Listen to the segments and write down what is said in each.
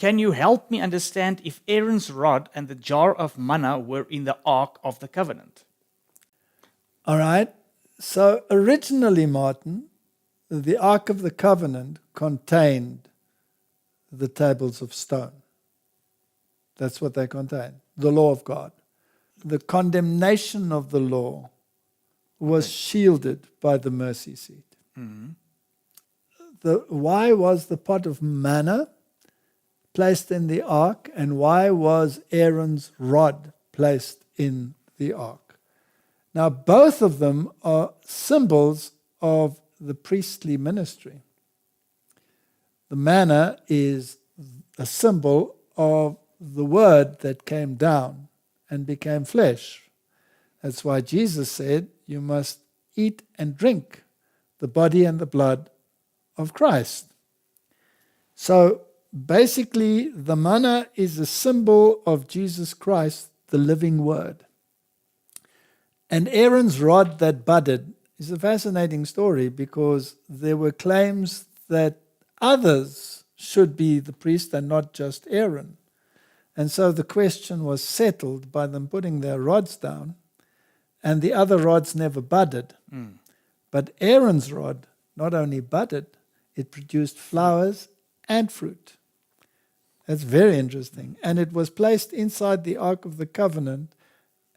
can you help me understand if Aaron's rod and the jar of manna were in the Ark of the Covenant? All right. So originally, Martin, the Ark of the Covenant contained the tables of stone. That's what they contained, the law of God. The condemnation of the law was shielded by the mercy seat. Why was the pot of manna placed in the ark, and why was Aaron's rod placed in the ark? Now, both of them are symbols of the priestly ministry. The manna is a symbol of the word that came down and became flesh. That's why Jesus said, you must eat and drink the body and the blood of Christ. So basically, the manna is a symbol of Jesus Christ, the living word. And Aaron's rod that budded is a fascinating story, because there were claims that others should be the priest and not just Aaron. And so the question was settled by them putting their rods down, and the other rods never budded. But Aaron's rod not only budded, it produced flowers and fruit. That's very interesting. And it was placed inside the Ark of the Covenant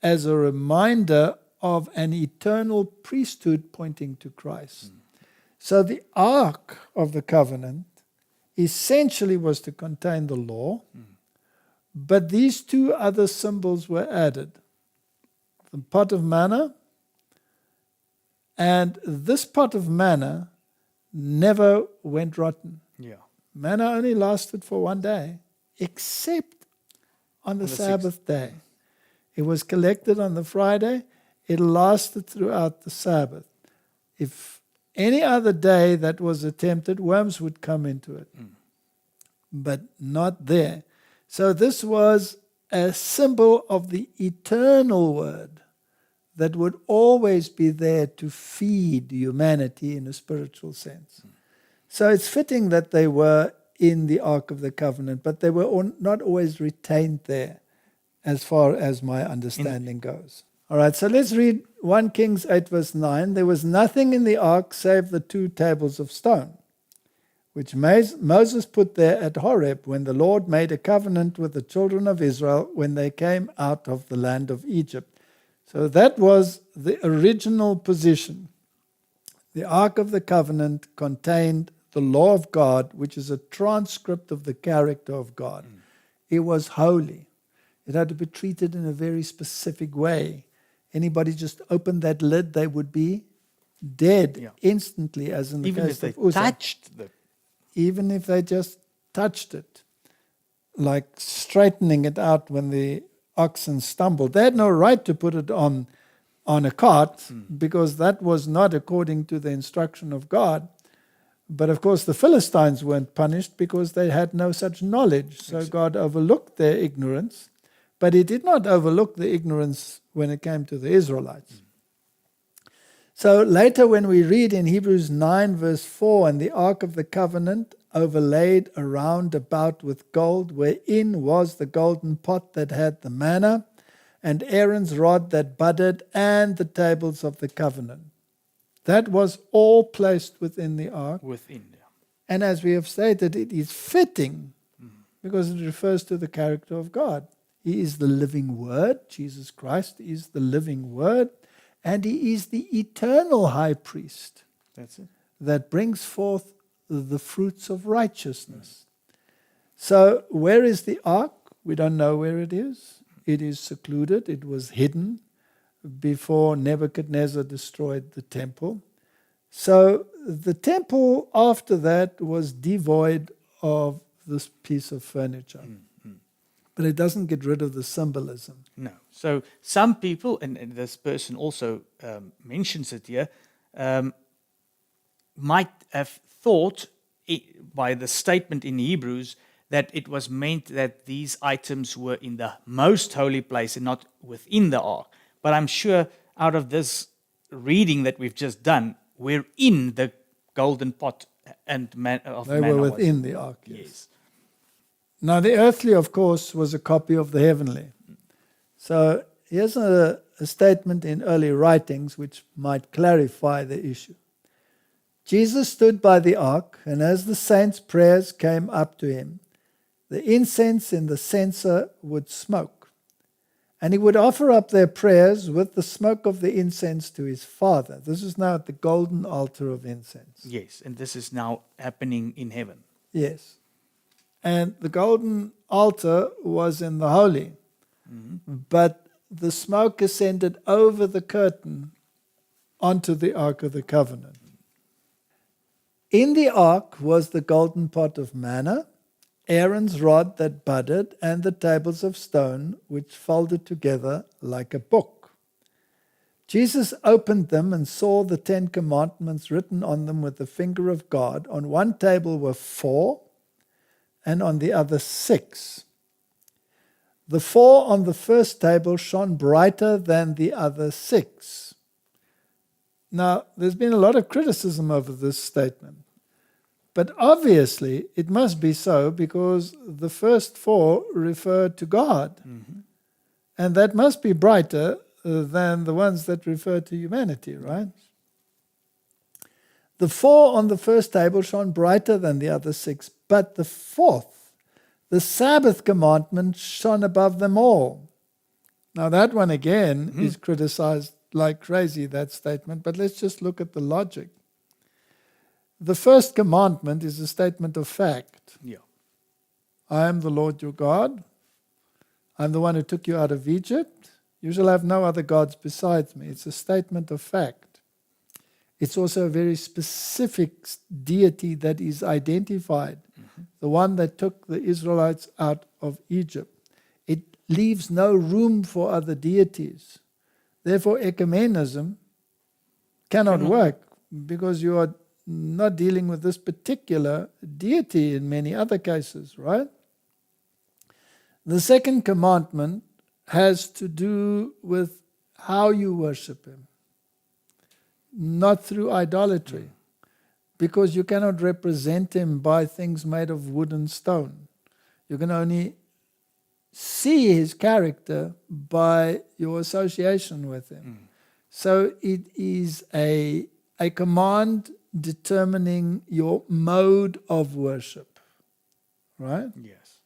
as a reminder of an eternal priesthood pointing to Christ. So the Ark of the Covenant essentially was to contain the law, but these two other symbols were added. The pot of manna, and this pot of manna never went rotten. Manna only lasted for one day, except on the Sabbath day. It was collected on the Friday. It lasted throughout the Sabbath. If any other day that was attempted, worms would come into it. But not there. So this was a symbol of the eternal word that would always be there to feed humanity in a spiritual sense. So it's fitting that they were in the Ark of the Covenant, but they were not always retained there, as far as my understanding goes. All right, so let's read 1 Kings 8 verse 9. There was nothing in the ark save the 2 tables of stone, which Moses put there at Horeb when the Lord made a covenant with the children of Israel when they came out of the land of Egypt. So that was the original position. The Ark of the Covenant contained the law of God, which is a transcript of the character of God. It was holy. It had to be treated in a very specific way. Anybody just opened that lid, they would be dead instantly, as in the case of Uzzah. Even if they just touched it, like straightening it out when the oxen stumbled. They had no right to put it on a cart, because that was not according to the instruction of God. But of course the Philistines weren't punished because they had no such knowledge. So God overlooked their ignorance, but he did not overlook the ignorance when it came to the Israelites. So later when we read in Hebrews 9 verse 4, and the Ark of the Covenant overlaid around about with gold, wherein was the golden pot that had the manna, and Aaron's rod that budded, and the tables of the covenant. That was all placed within the ark. And as we have stated, it is fitting because it refers to the character of God. He is the living word. Jesus Christ is the living word. And he is the eternal high priest. That's it. That brings forth the fruits of righteousness. So where is the ark? We don't know where it is. It is secluded. It was hidden before Nebuchadnezzar destroyed the temple. So the temple after that was devoid of this piece of furniture. But it doesn't get rid of the symbolism. No. So some people, and this person also mentions it here, might have thought by the statement in Hebrews that it was meant that these items were in the most holy place and not within the ark. But I'm sure out of this reading that we've just done, we're in the golden pot and of manna. They were within the ark, yes. Now, the earthly, of course, was a copy of the heavenly. So here's a statement in early writings which might clarify the issue. Jesus stood by the ark, and as the saints' prayers came up to him, the incense in the censer would smoke, and he would offer up their prayers with the smoke of the incense to his Father. This is now at the golden altar of incense. Yes, and this is now happening in heaven. Yes. And the golden altar was in the holy, but the smoke ascended over the curtain onto the Ark of the Covenant. In the ark was the golden pot of manna, Aaron's rod that budded, and the tables of stone which folded together like a book. Jesus opened them and saw the 10 commandments written on them with the finger of God. On one table were 4, and on the other 6. The 4 on the first table shone brighter than the other 6. Now, there's been a lot of criticism over this statement. But obviously, it must be so because the first 4 refer to God. And that must be brighter than the ones that refer to humanity, right? The 4 on the first table shone brighter than the other 6, but the 4th, the Sabbath commandment, shone above them all. Now that one again is criticized like crazy, that statement, but let's just look at the logic. The first commandment is a statement of fact. Yeah. I am the Lord your God. I'm the one who took you out of Egypt. You shall have no other gods besides me. It's a statement of fact. It's also a very specific deity that is identified, the one that took the Israelites out of Egypt. It leaves no room for other deities. Therefore, ecumenism cannot work because you are not dealing with this particular deity in many other cases, right? The second commandment has to do with how you worship him, not through idolatry, because you cannot represent him by things made of wood and stone. You can only see his character by your association with him. So it is a command determining your mode of worship, right? Yes.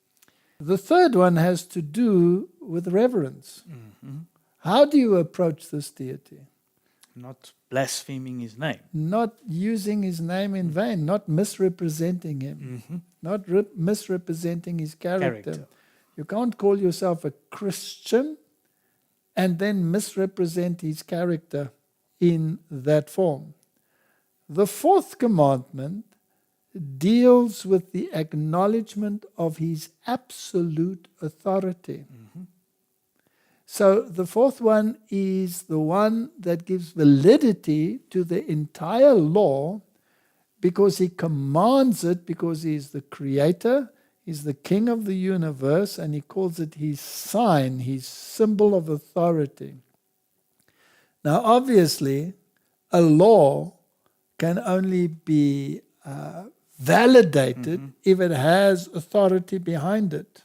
The third one has to do with reverence. How do you approach this deity? Not blaspheming his name. Not using his name in vain, not misrepresenting him, not misrepresenting his character. You can't call yourself a Christian and then misrepresent his character in that form. The fourth commandment deals with the acknowledgement of his absolute authority. So the fourth one is the one that gives validity to the entire law because he commands it, because he is the creator, he's the king of the universe, and he calls it his sign, his symbol of authority. Now, obviously, a law can only be validated if it has authority behind it.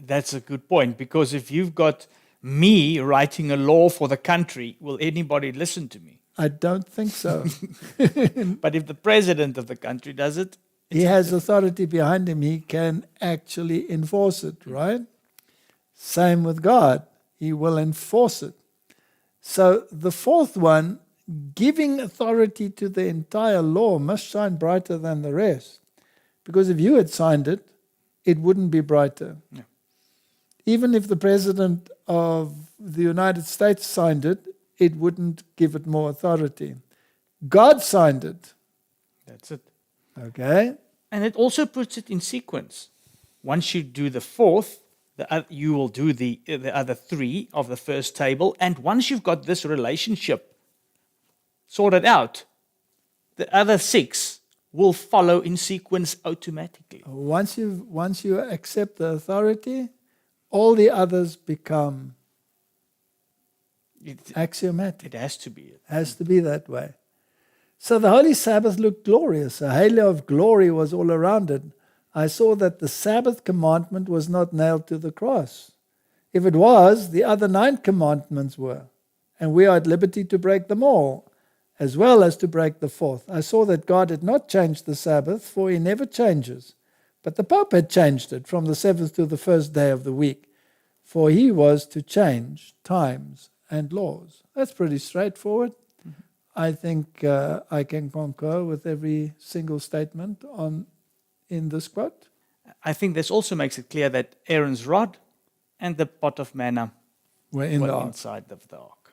That's a good point, because if you've got me writing a law for the country, will anybody listen to me? I don't think so. But if the president of the country does it, he has authority behind him. He can actually enforce it, right? Same with God. He will enforce it. So the fourth one, giving authority to the entire law, must shine brighter than the rest. Because if you had signed it, it wouldn't be brighter. Yeah. Even if the President of the United States signed it, it wouldn't give it more authority. God signed it. That's it. Okay? And it also puts it in sequence. Once you do the fourth, you will do the other 3 of the first table. And once you've got this relationship sorted out, the other 6 will follow in sequence automatically. Once you accept the authority, all the others become axiomatic. It has to be. Has to be that way. So the Holy Sabbath looked glorious. A halo of glory was all around it. I saw that the Sabbath commandment was not nailed to the cross. If it was, the other 9 commandments were, and we are at liberty to break them all, as well as to break the 4th. I saw that God had not changed the Sabbath, for he never changes. But the Pope had changed it from the 7th to the first day of the week, for he was to change times and laws. That's pretty straightforward. I think I can concur with every single statement in this quote. I think this also makes it clear that Aaron's rod and the pot of manna We're in the ark. inside of the ark.